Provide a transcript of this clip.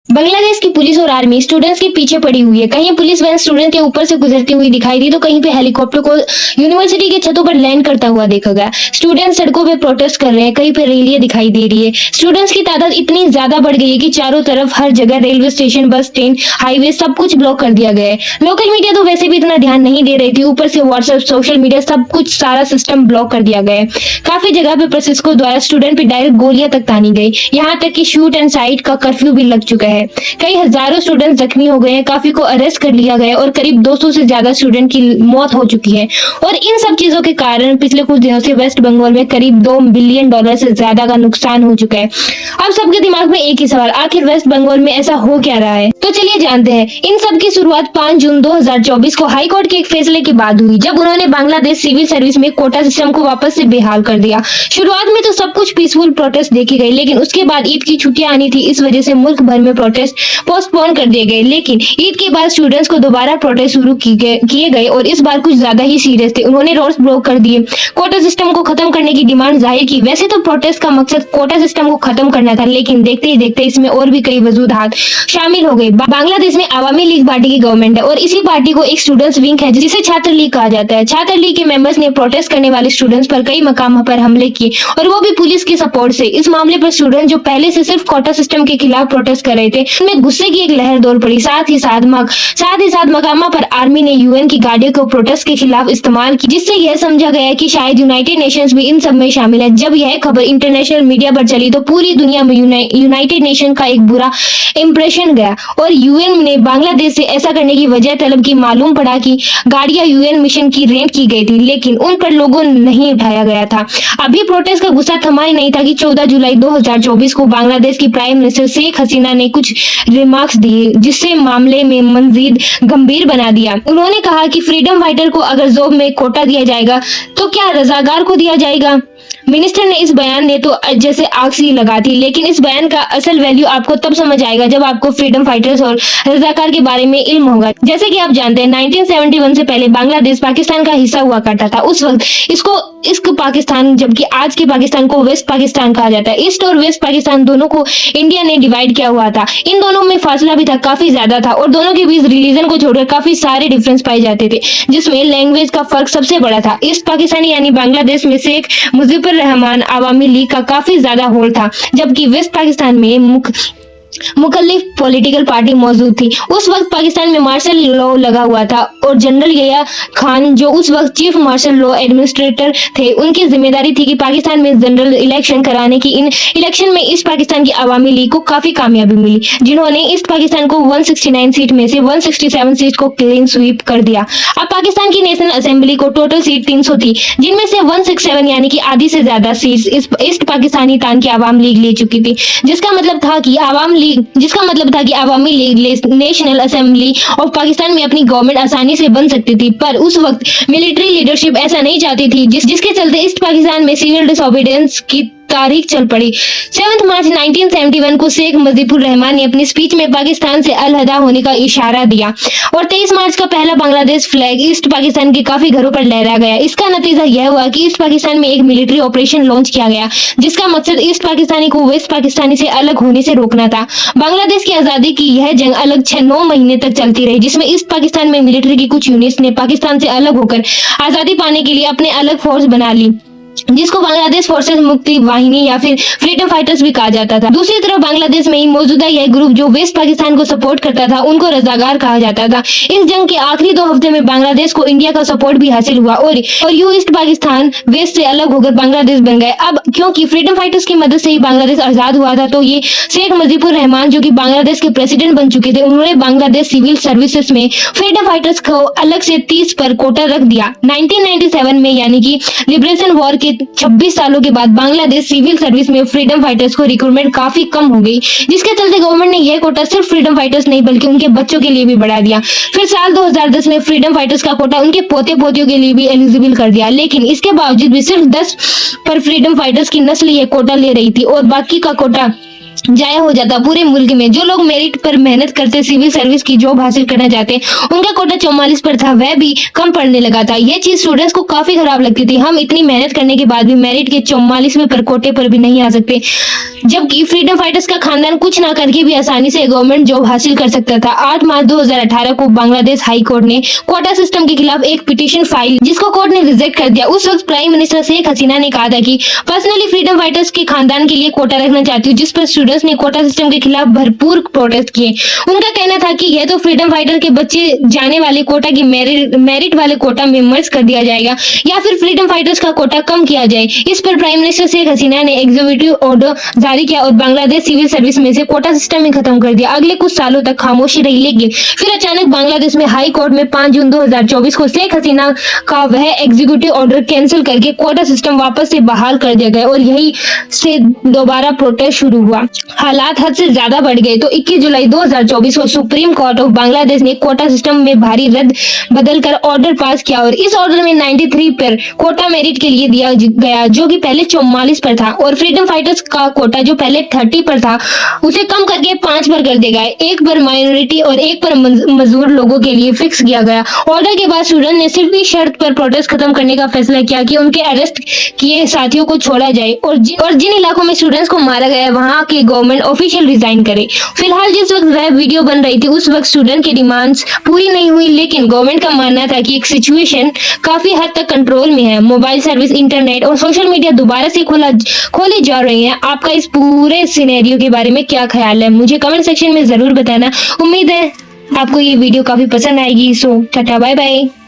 बांग्लादेश की पुलिस और army students के पीछे पड़ी हुई है। कहीं पुलिस वैन स्टूडेंट के ऊपर से गुजरती हुई दिखाई दी तो कहीं पे हेलीकॉप्टर को यूनिवर्सिटी के छतों पर लैंड करता हुआ देखा गया। स्टूडेंट्स सड़कों पे प्रोटेस्ट कर रहे हैं, कहीं पे रैलियां दिखाई दे रही है। स्टूडेंट्स की तादाद इतनी ज्यादा बढ़ गई है कि चारों तरफ हर जगह railway station, bus stand, highway सब कुछ ब्लॉक कर दिया गया है। लोकल मीडिया तो वैसे भी इतना ध्यान नहीं दे रही थी, ऊपर से व्हाट्सएप, सोशल मीडिया सब कुछ सारा सिस्टम ब्लॉक कर दिया गया है। काफी जगह पे प्रशिक्षकों द्वारा स्टूडेंट पे डायरेक्ट गोलियां तक तानी गई। यहाँ तक कि शूट एंड साइट का कर्फ्यू भी लग चुका है। कई हजारों स्टूडेंट जख्मी हो गए हैं, काफी को अरेस्ट कर लिया गया और करीब 200 से ज्यादा स्टूडेंट की मौत हो चुकी है। और इन सब चीजों के कारण पिछले कुछ दिनों से वेस्ट बंगाल में करीब $2 बिलियन से ज्यादा का नुकसान हो चुका है। अब सबके दिमाग में एक ही सवाल, आखिर वेस्ट बंगाल में ऐसा हो क्या रहा है? तो चलिए जानते हैं। इन सब की शुरुआत 5 जून 2024 को हाई कोर्ट के एक फैसले के बाद हुई, जब उन्होंने बांग्लादेश सिविल सर्विस में कोटा सिस्टम को वापस से बेहाल कर दिया। शुरुआत में तो सब कुछ पीसफुल प्रोटेस्ट देखी गई, लेकिन उसके बाद ईद की छुट्टियां आनी थी, इस वजह से मुल्क भर में प्रोटेस्ट पोस्टपोन कर दिए गए। लेकिन ईद के बाद स्टूडेंट्स को दोबारा प्रोटेस्ट शुरू किए गए और इस बार कुछ ज्यादा ही सीरियस थे। उन्होंने रोड्स ब्लॉक कर दिए, कोटा सिस्टम को खत्म करने की डिमांड जाहिर की। वैसे तो प्रोटेस्ट का मकसद कोटा सिस्टम को खत्म करना था, लेकिन देखते ही देखते इसमें और भी कई वजूहात शामिल हो गई। बांग्लादेश में अवामी लीग पार्टी की गवर्नमेंट है और इसी पार्टी को एक स्टूडेंट्स विंग है जिसे छात्र लीग कहा जाता है। छात्र लीग के मेंबर्स ने प्रोटेस्ट करने वाले स्टूडेंट्स पर कई मकाम पर हमले किए और वो भी पुलिस की सपोर्ट से। इस मामले पर स्टूडेंट जो पहले से सिर्फ कोटा सिस्टम के खिलाफ प्रोटेस्ट कर रहे थे, उनमें गुस्से की एक लहर दौड़ पड़ी। साथ ही साथ मकामा पर आर्मी ने यूएन की गाड़ियों को प्रोटेस्ट के खिलाफ इस्तेमाल की, जिससे यह समझा गया कि शायद यूनाइटेड नेशंस भी इन सब में शामिल है। जब यह खबर इंटरनेशनल मीडिया पर चली तो पूरी दुनिया में यूनाइटेड नेशन का एक बुरा इंप्रेशन गया और यूएन ने बांग्लादेश से ऐसा करने की वजह तलब की। मालूम पड़ा कि गाड़ियां यूएन मिशन की रेंट की गई थी, लेकिन उन पर लोगों नहीं उठाया गया था। अभी प्रोटेस्ट का गुस्सा थमा ही नहीं था कि 14 जुलाई 2024 को बांग्लादेश की प्राइम मिनिस्टर शेख हसीना ने कुछ रिमार्क्स दिए, जिससे मामले में मजीद गंभीर बना दिया। उन्होंने कहा कि फ्रीडम फाइटर को अगर जॉब में कोटा दिया जाएगा तो क्या रजाकार को दिया जाएगा? मिनिस्टर ने इस बयान ने तो जैसे आग सी लगा थी, लेकिन इस बयान का असल वैल्यू आपको तब समझ आएगा जब आपको फ्रीडम फाइटर्स और रजाकार के बारे में इल्म होगा। जैसे कि आप जानते हैं 1971 से पहले बांग्लादेश पाकिस्तान का हिस्सा हुआ करता था। उस वक्त इसको पाकिस्तान, जबकि आज के पाकिस्तान को वेस्ट पाकिस्तान कहा जाता है। ईस्ट और वेस्ट पाकिस्तान दोनों को इंडिया ने डिवाइड किया हुआ था। इन दोनों में फासला भी था, काफी ज्यादा था और दोनों के बीच रिलीजन को छोड़कर काफी सारे डिफरेंस पाए जाते थे, जिसमें लैंग्वेज का फर्क सबसे बड़ा था। ईस्ट पाकिस्तान यानी बांग्लादेश में शेख मुजीबुर रहमान अवामी लीग का काफी ज्यादा होल्ड था, जबकि वेस्ट पाकिस्तान में मुखलिफ पॉलिटिकल पार्टी मौजूद थी। उस वक्त पाकिस्तान में मार्शल लॉ लगा हुआ था और जनरल यहिया खान, जो उस वक्त चीफ मार्शल लॉ एडमिनिस्ट्रेटर थे, उनकी जिम्मेदारी थी कि पाकिस्तान में जनरल इलेक्शन कराने की। इन इलेक्शन में ईस्ट पाकिस्तान की अवामी लीग को काफी कामयाबी मिली, जिन्होंने ईस्ट पाकिस्तान को 169 सीट में से 167 सीट को क्लीन स्वीप कर दिया। अब पाकिस्तान की नेशनल असेंबली को टोटल सीट 300 थी, जिनमें से 167 यानी कि आधी से ज्यादा सीट ईस्ट पाकिस्तानी तान की अवाम लीग ले चुकी थी, जिसका मतलब था कि Awami League national assembly of Pakistan में अपनी गवर्नमेंट आसानी से बन सकती थी। पर उस वक्त मिलिट्री लीडरशिप ऐसा नहीं चाहती थी, जिसके चलते ईस्ट पाकिस्तान में सिविल डिसोबीडियंस की तारीख चल पड़ी। 7 मार्च 1971 को शेख मुजीबुर रहमान ने अपनी स्पीच में पाकिस्तान से अलहदा होने का इशारा दिया और 23 मार्च का पहला बांग्लादेश फ्लैग ईस्ट पाकिस्तान के काफी घरों पर लहरा गया। इसका नतीजा यह हुआ कि ईस्ट पाकिस्तान में एक मिलिट्री ऑपरेशन लॉन्च किया गया, जिसका मकसद ईस्ट पाकिस्तानी को वेस्ट पाकिस्तानी से अलग होने से रोकना था। बांग्लादेश की आजादी की यह जंग अलग 6-9 महीने तक चलती रही, जिसमें ईस्ट पाकिस्तान में मिलिट्री की कुछ यूनिट्स ने पाकिस्तान से अलग होकर आजादी पाने के लिए अपने अलग फोर्स बना ली, जिसको बांग्लादेश फोर्सेस मुक्ति वाहिनी या फिर फ्रीडम फाइटर्स भी कहा जाता था। दूसरी तरफ बांग्लादेश में ही मौजूदा यह ग्रुप जो वेस्ट पाकिस्तान को सपोर्ट करता था, उनको रजाकार कहा जाता था। इस जंग के आखिरी 2 हफ्ते में बांग्लादेश को इंडिया का सपोर्ट भी हासिल हुआ और यूं ईस्ट पाकिस्तान वेस्ट से अलग होकर बांग्लादेश बन गए। अब क्योंकि फ्रीडम फाइटर्स की मदद से ही बांग्लादेश आजाद हुआ था, तो ये शेख मुजीबुर रहमान, जो कि बांग्लादेश के प्रेसिडेंट बन चुके थे, उन्होंने बांग्लादेश सिविल सर्विसेज में फ्रीडम फाइटर्स को अलग से 30 पर कोटा रख दिया। 1997 में यानी कि लिबरेशन वॉर के 26 सालों के बाद बांग्लादेश सिविल सर्विस में फ्रीडम फाइटर्स को रिक्रूटमेंट काफी कम हो गई, जिसके चलते गवर्नमेंट ने यह कोटा सिर्फ फ्रीडम फाइटर्स नहीं बल्कि उनके बच्चों के लिए भी बढ़ा दिया। फिर साल 2010 में फ्रीडम फाइटर्स का कोटा उनके पोते पोतियों के लिए भी एलिजिबल कर दिया, लेकिन इसके बावजूद भी सिर्फ 10 पर फ्रीडम फाइटर्स की नस्ल यह कोटा ले रही थी और बाकी का कोटा जाया हो जाता पूरे मुल्क में। जो लोग मेरिट पर मेहनत करते सिविल सर्विस की जॉब हासिल करना चाहते उनका कोटा 44 पर था, वह भी कम पड़ने लगा था। यह चीज स्टूडेंट्स को काफी खराब लगती थी। हम इतनी मेहनत करने के बाद भी मेरिट के 44वें पर कोटे पर भी नहीं आ सकते, जबकि फ्रीडम फाइटर्स का खानदान कुछ ना करके भी आसानी से गवर्नमेंट जॉब हासिल कर सकता था। 8 मार्च 2018 को बांग्लादेश हाई कोर्ट ने कोटा सिस्टम के खिलाफ एक पिटीशन फाइल, जिसको कोर्ट ने रिजेक्ट कर दिया। उस वक्त प्राइम मिनिस्टर शेख हसीना ने कहा था कि पर्सनली फ्रीडम फाइटर्स के खानदान के लिए कोटा रखना चाहती हूँ, जिस पर स्टूडेंट्स ने कोटा सिस्टम के खिलाफ भरपूर प्रोटेस्ट किए। उनका कहना था कि यह तो फ्रीडम फाइटर के बच्चे जाने वाले कोटा की मेरिट वाले कोटा में मर्ज कर दिया जाएगा या फिर फ्रीडम फाइटर्स का कोटा कम किया जाए। इस पर प्राइम मिनिस्टर शेख हसीना ने एग्जीक्यूटिव ऑर्डर जारी किया और बांग्लादेश सिविल सर्विस में से कोटा सिस्टम ही खत्म कर दिया। अगले कुछ सालों तक खामोशी रही, लेकिन फिर अचानक बांग्लादेश में हाई कोर्ट में 5 जून 2024 को शेख हसीना का वह एग्जीक्यूटिव ऑर्डर कैंसिल करके कोटा सिस्टम वापस से बहाल कर दिया गया और यही से दोबारा प्रोटेस्ट शुरू हुआ। हालात हद से ज्यादा बढ़ गए तो 21 जुलाई 2024 को सुप्रीम कोर्ट ऑफ बांग्लादेश ने कोटा सिस्टम में भारी रद्द बदल कर ऑर्डर पास किया और इस ऑर्डर में 93 पर कोटा मेरिट के लिए दिया गया, जो कि पहले 44 पर था, और फ्रीडम फाइटर्स का कोटा जो पहले 30 पर था उसे कम करके 5 पर कर दिया गया। 1 पर माइनॉरिटी और 1 पर मजदूर लोगों के लिए फिक्स किया गया। ऑर्डर के बाद स्टूडेंट ने सिर्फ इस शर्त पर प्रोटेस्ट खत्म करने का फैसला किया कि उनके अरेस्ट किए साथियों को छोड़ा जाए और जिन इलाकों में स्टूडेंट्स को मारा गया है वहां की गवर्नमेंट ऑफिशियल रिजाइन करे। फिलहाल जिस वक्त वह वीडियो बन रही थी उस वक्त स्टूडेंट की डिमांड्स पूरी नहीं हुई, लेकिन गवर्नमेंट का मानना था कि एक सिचुएशन काफी हद तक कंट्रोल में है। मोबाइल सर्विस, इंटरनेट और सोशल मीडिया दोबारा से खोली जा रही है। आपका इस पूरे सिनेरियो के बारे में क्या ख्याल है, मुझे कमेंट सेक्शन में जरूर बताना। उम्मीद है आपको ये वीडियो काफी पसंद आएगी। सो टाटा बाय बाय।